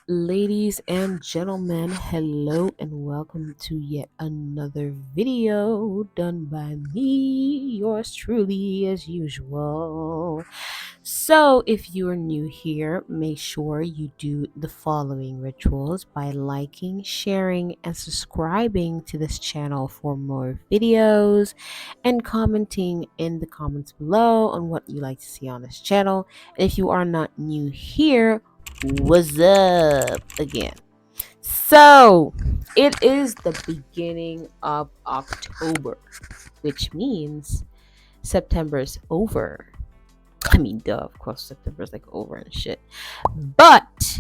Ladies and gentlemen, hello and welcome to yet another video done by me, yours truly, as usual. So, if you are new here, make sure you do the following rituals by liking, sharing, and subscribing to this channel for more videos and commenting in the comments below on what you like to see on this channel. And if you are not new here, what's up again? So, it is the beginning of October, which means September's over. I mean, duh, of course, September's like over and shit. But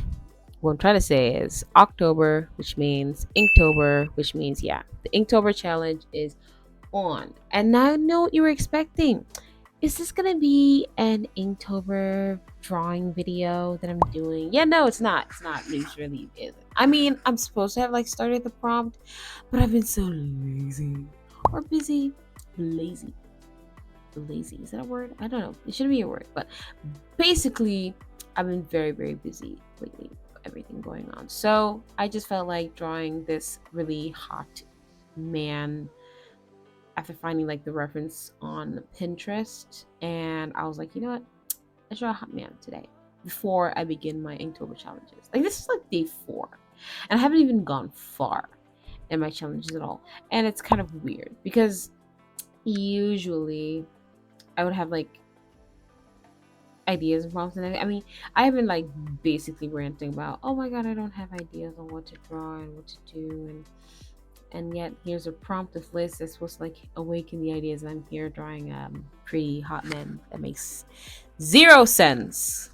what I'm trying to say is October, which means Inktober, which means, yeah, the Inktober challenge is on. And now I know what you were expecting. Is this gonna be an Inktober drawing video that I'm doing? Yeah, no, it's not. It's not. It really isn't. I mean, I'm supposed to have like started the prompt, but I've been so lazy or busy. Lazy. Lazy. Is that a word? I don't know. It shouldn't be a word, but basically, I've been very, very busy lately. Everything going on. So I just felt like drawing this really hot man after finding like the reference on Pinterest, and I was like, you know what? I draw a hot man today before I begin my Inktober challenges. Like this is like day 4, and I haven't even gone far in my challenges at all. And it's kind of weird because usually I would have like ideas and prompts, and I mean, I have been like basically ranting about, oh my god, I don't have ideas on what to draw and what to do, and yet here's a prompt of list that's supposed to like awaken the ideas, and I'm here drawing pretty hot men. That makes zero sense,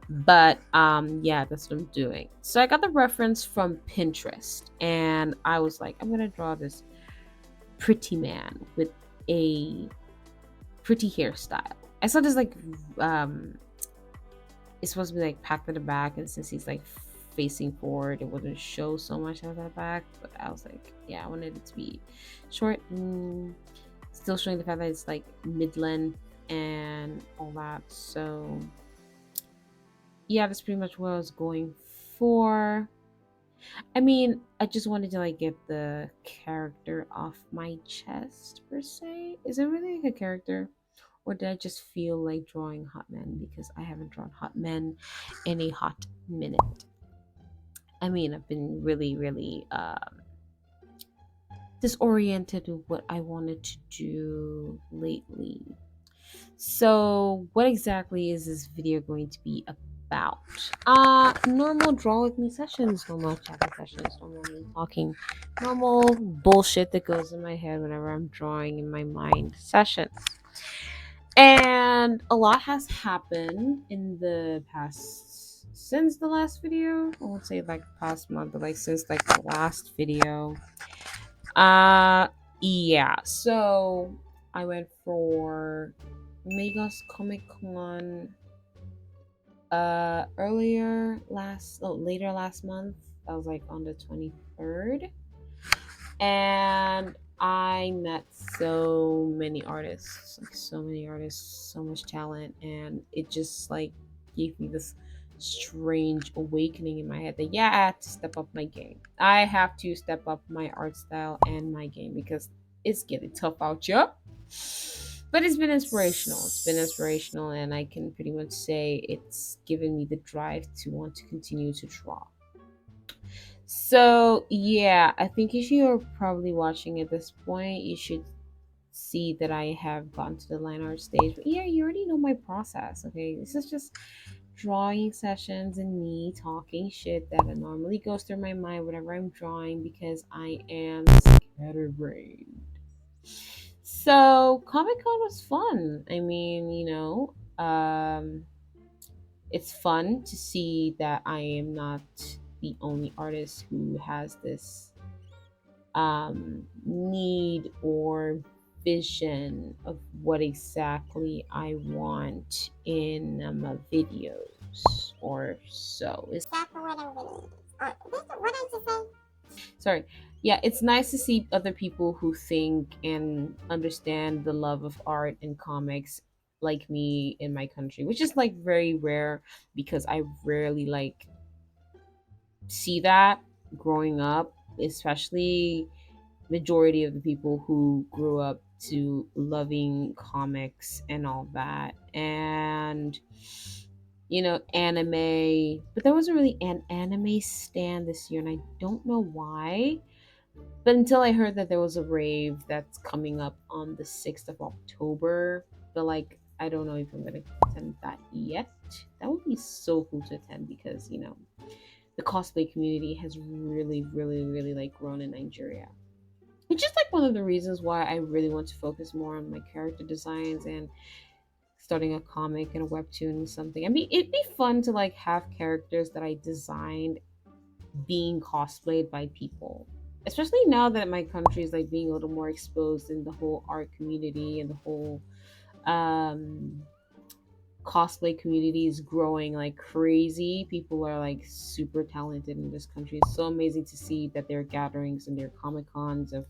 but yeah, that's what I'm doing. So I got the reference from Pinterest, and I was like, I'm gonna draw this pretty man with a pretty hairstyle. I saw this like it's supposed to be like packed at the back, and since he's like facing forward, it wouldn't show so much at the back. But I was like, yeah, I wanted it to be short and still showing the fact that it's like mid-length and all that. So yeah, that's pretty much what I was going for. I mean, I just wanted to like get the character off my chest per se. Is it really like a character? Or did I just feel like drawing hot men because I haven't drawn hot men in a hot minute? I mean, I've been really, really disoriented with what I wanted to do lately. So, what exactly is this video going to be about? Normal draw with me sessions, normal chatting sessions, normal me talking, normal bullshit that goes in my head whenever I'm drawing in my mind sessions. And a lot has happened in the past since the last video. I won't say like past month, but like since like the last video. Uh yeah. So I went for Megas Comic Con later last month. That was like on the 23rd. And I met so many artists, like so many artists, so much talent, and it just like gave me this strange awakening in my head that yeah, I had to step up my game. I have to step up my art style and my game because it's getting tough out here. But it's been inspirational. It's been inspirational, and I can pretty much say it's given me the drive to want to continue to draw. So yeah, I think if you're probably watching at this point, you should see that I have gotten to the line art stage. But yeah, you already know my process. Okay, this is just drawing sessions and me talking shit that normally goes through my mind whenever I'm drawing because I am scatterbrained. So Comic Con was fun. I mean, it's fun to see that I am not the only artist who has this need or vision of what exactly I want in my videos or so. Is that for what I'm gonna? What did you say? Sorry. Yeah, it's nice to see other people who think and understand the love of art and comics like me in my country, which is like very rare because I rarely like see that growing up, especially majority of the people who grew up to loving comics and all that. And anime, but there wasn't really an anime stand this year, and I don't know why. But until I heard that there was a rave that's coming up on the 6th of October, but like I don't know if I'm gonna attend that yet. That would be so cool to attend because the cosplay community has really, really, really like grown in Nigeria. Which is like one of the reasons why I really want to focus more on my character designs and starting a comic and a webtoon and something. I mean, it'd be fun to like have characters that I designed being cosplayed by people. Especially now that my country is like being a little more exposed in the whole art community and the whole um cosplay community is growing like crazy. People are like super talented in this country. It's so amazing to see that there are gatherings and there are comic cons of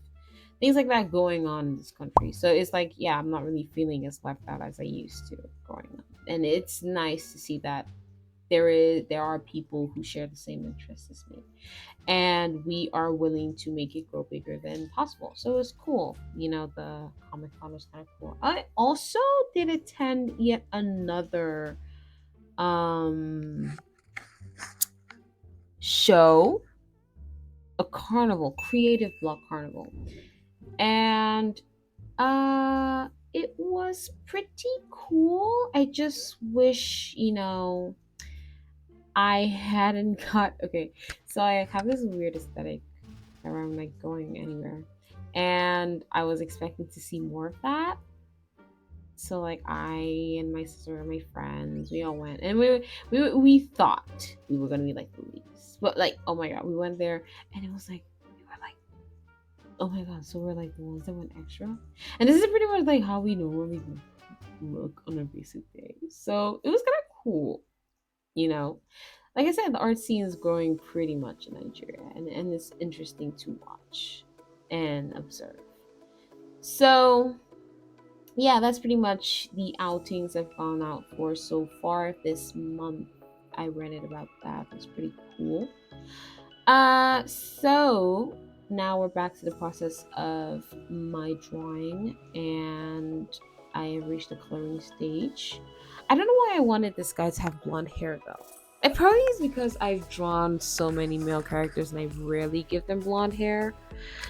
things like that going on in this country. So it's like, yeah, I'm not really feeling as left out as I used to growing up. And it's nice to see that there are people who share the same interests as me, and we are willing to make it grow bigger than possible. So it's cool. The Comic Con was kind of cool. I also did attend yet another um show, a carnival, creative block carnival. And it was pretty cool. I just wish, I hadn't got okay. So I have this weird aesthetic where I'm like going anywhere. And I was expecting to see more of that. So like I and my sister and my friends, we all went, and we thought we were gonna be like the least, but like oh my god, we went there and it was like we were like oh my god, so we're like the ones that went extra, and this is pretty much like how we normally look on a basic day. So it was kind of cool, you know. Like I said, the art scene is growing pretty much in Nigeria, and it's interesting to watch and observe. So yeah, that's pretty much the outings I've gone out for so far this month. I read it about that. It's pretty cool. So now we're back to the process of my drawing, and I have reached the coloring stage. I don't know why I wanted this guy to have blonde hair though. It probably is because I've drawn so many male characters and I rarely give them blonde hair,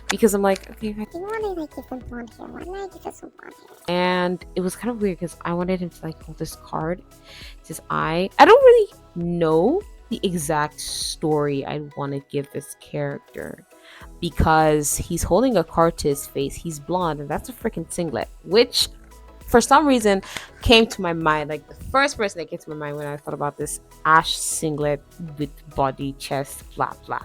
because I'm like, okay, if I do want to like give them blonde hair, why not give us some blonde hair? And it was kind of weird because I wanted him to like hold this card. It says I don't really know the exact story I want to give this character, because he's holding a card to his face. He's blonde, and that's a freaking singlet, which for some reason came to my mind. Like the first person that came to my mind when I thought about this ash singlet with body, chest, blah blah,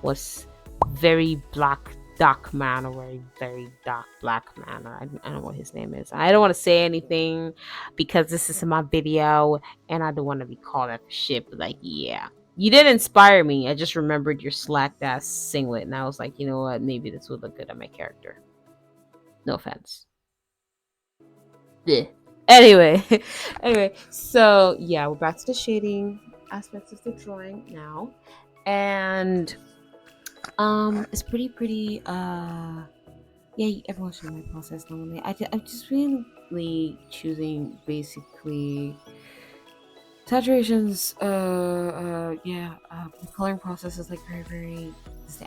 was very black dark man, or very dark black man, or I don't know what his name is. I don't want to say anything because this is my video and I don't want to be called out for shit, but like, yeah, you did inspire me. I just remembered your slacked ass singlet and I was like, you know what, maybe this would look good on my character. No offense. Yeah. Anyway, anyway, so yeah, we're back to the shading aspects of the drawing now, and it's pretty yeah, everyone should know my process normally. I'm just really choosing basically saturations. Yeah, the coloring process is like very.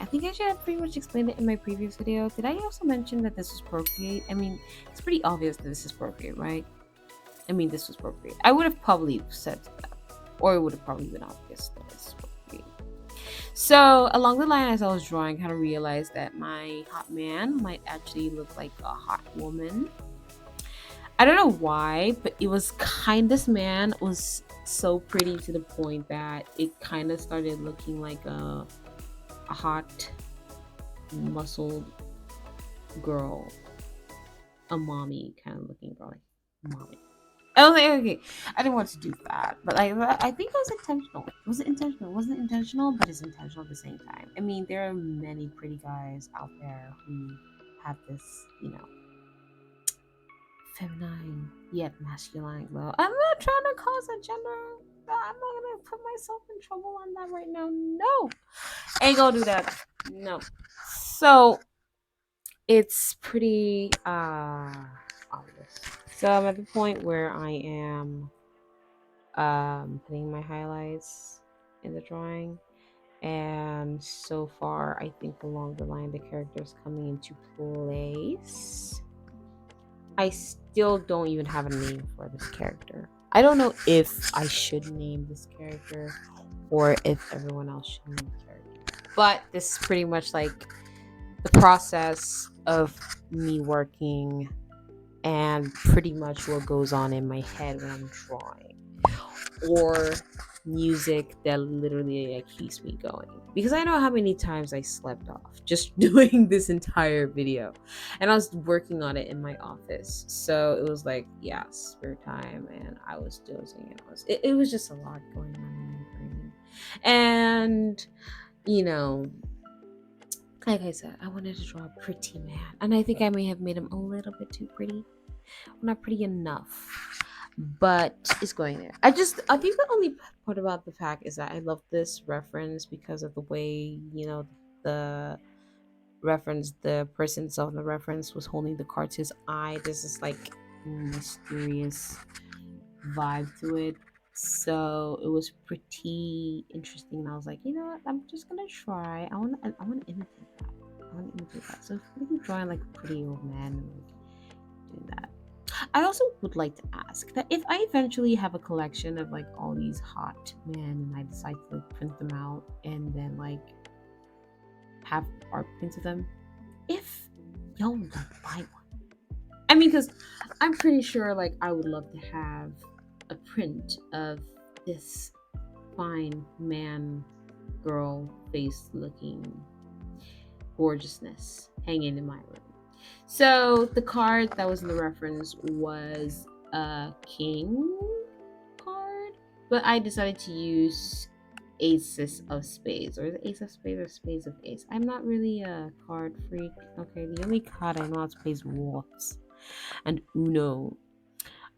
I think I should have pretty much explained it in my previous video. Did I also mention that this was Procreate? I mean, it's pretty obvious that this is Procreate, right? I mean, this was Procreate. I would have probably said that, or it would have probably been obvious that it's Procreate. So along the line, as I was drawing, I kind of realized that my hot man might actually look like a hot woman. I don't know why, but it was kind, this man was so pretty to the point that it kind of started looking like a hot, muscled girl, a mommy kind of looking girl, like mommy. I was like, okay, I didn't want to do that, but like, I think it was intentional. Was it intentional? It wasn't intentional, but it's intentional at the same time. I mean, there are many pretty guys out there who have this, feminine yet masculine glow. I'm not trying to cause a gender I'm not gonna put myself in trouble on that right now. No, ain't gonna do that. No. So it's pretty obvious. So I'm at the point where I am putting my highlights in the drawing, and so far I think along the line the character is coming into place. I still don't even have a name for this character. I don't know if I should name this character or if everyone else should name the character. But this is pretty much like the process of me working and pretty much what goes on in my head when I'm drawing, or music that literally like keeps me going, because I know how many times I slept off just doing this entire video, and I was working on it in my office, so it was like, yeah, spare time, and I was dozing, and it was just a lot going on in my brain. And you know, like I said, I wanted to draw a pretty man, and I think I may have made him a little bit too pretty, not pretty enough, but it's going there. I think the only part about the fact is that I love this reference because of the way, the the person itself in the reference was holding the card to his eye. There's this like mysterious vibe to it. So it was pretty interesting. And I was like, you know what? I'm just gonna try. I wanna imitate that. I wanna imitate that. So if I'm gonna be drawing like a pretty old man and like doing that. I also would like to ask that if I eventually have a collection of like all these hot men and I decide to like print them out and then like have art prints of them, if y'all would like to buy one. I mean, because I'm pretty sure like I would love to have a print of this fine man, girl face looking gorgeousness hanging in my room. So the card that was in the reference was a king card, but I decided to use aces of spades, or the ace of spades or spades of ace. I'm not really a card freak. Okay, the only card I know how to play is Warts and Uno.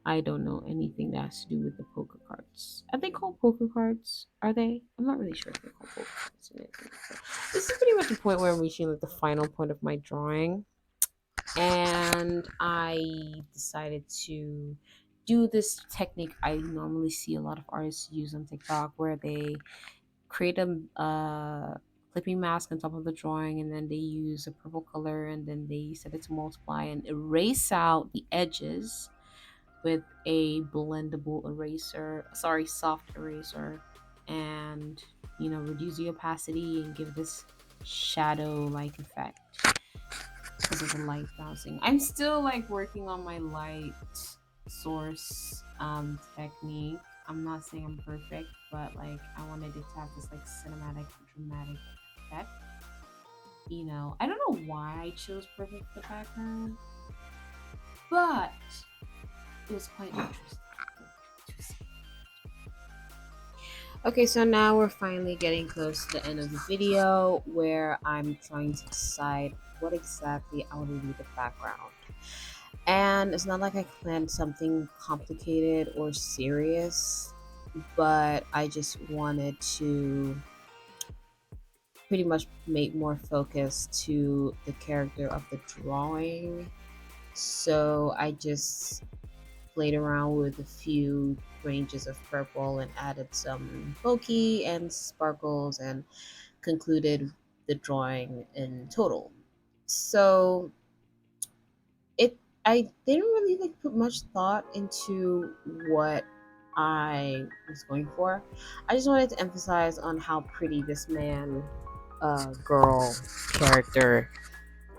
I don't know anything that has to do with the poker cards. Are they called poker cards? Are they? I'm not really sure if they're called poker cards. So this is pretty much the point where I'm reaching like the final point of my drawing, and I decided to do this technique I normally see a lot of artists use on TikTok, where they create a clipping mask on top of the drawing, and then they use a purple color, and then they set it to multiply and erase out the edges with a blendable eraser, sorry, soft eraser, and reduce the opacity and give this shadow like effect because of the light bouncing. I'm still like working on my light source technique. I'm not saying I'm perfect, but like I wanted it to have this like cinematic, dramatic effect. I don't know why I chose perfect for the background, but it was quite interesting. Okay, so now we're finally getting close to the end of the video, where I'm trying to decide what exactly I want to do with the background. And it's not like I planned something complicated or serious, but I just wanted to pretty much make more focus to the character of the drawing. So I just played around with a few ranges of purple and added some bokeh and sparkles and concluded the drawing in total. So it I didn't really like put much thought into what I was going for. I just wanted to emphasize on how pretty this man girl character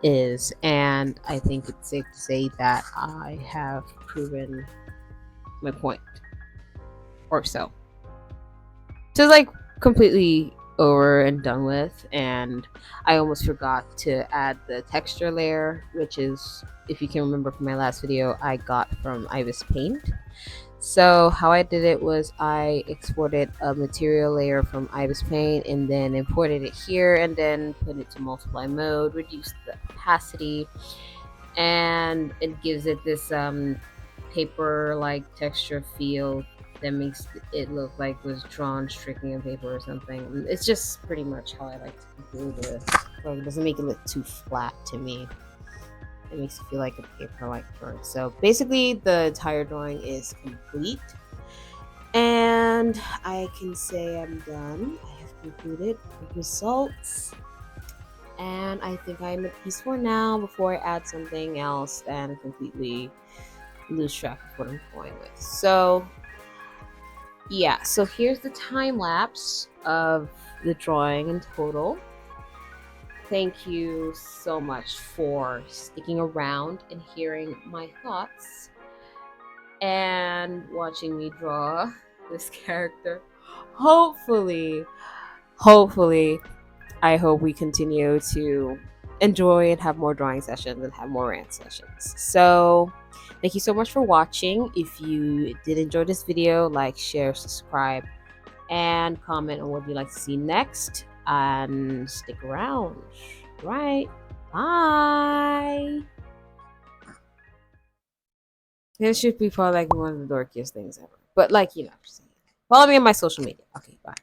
is, and I think it's safe to say that I have proven my point, or so. So it's like completely over and done with, and I almost forgot to add the texture layer, which is, if you can remember from my last video, I got from Ibis Paint. So how I did it was I exported a material layer from Ibis Paint and then imported it here, and then put it to multiply mode, reduce the opacity, and it gives it this paper like texture feel that makes it look like it was drawn strictly on paper or something. It's just pretty much how I like to conclude this. So it doesn't make it look too flat to me. It makes it feel like a paper-like drawing. So basically, the entire drawing is complete. And I can say I'm done. I have concluded the results. And I think I'm at peace for now before I add something else and completely lose track of what I'm going with. So yeah, so here's the time lapse of the drawing in total. Thank you so much for sticking around and hearing my thoughts and watching me draw this character. Hopefully, hopefully, I hope we continue to enjoy and have more drawing sessions and have more rant sessions. So, thank you so much for watching. If you did enjoy this video, like, share, subscribe, and comment on what you'd like to see next. And stick around. Right. Bye. This should be probably like one of the dorkiest things ever. But like, follow me on my social media. Okay, bye.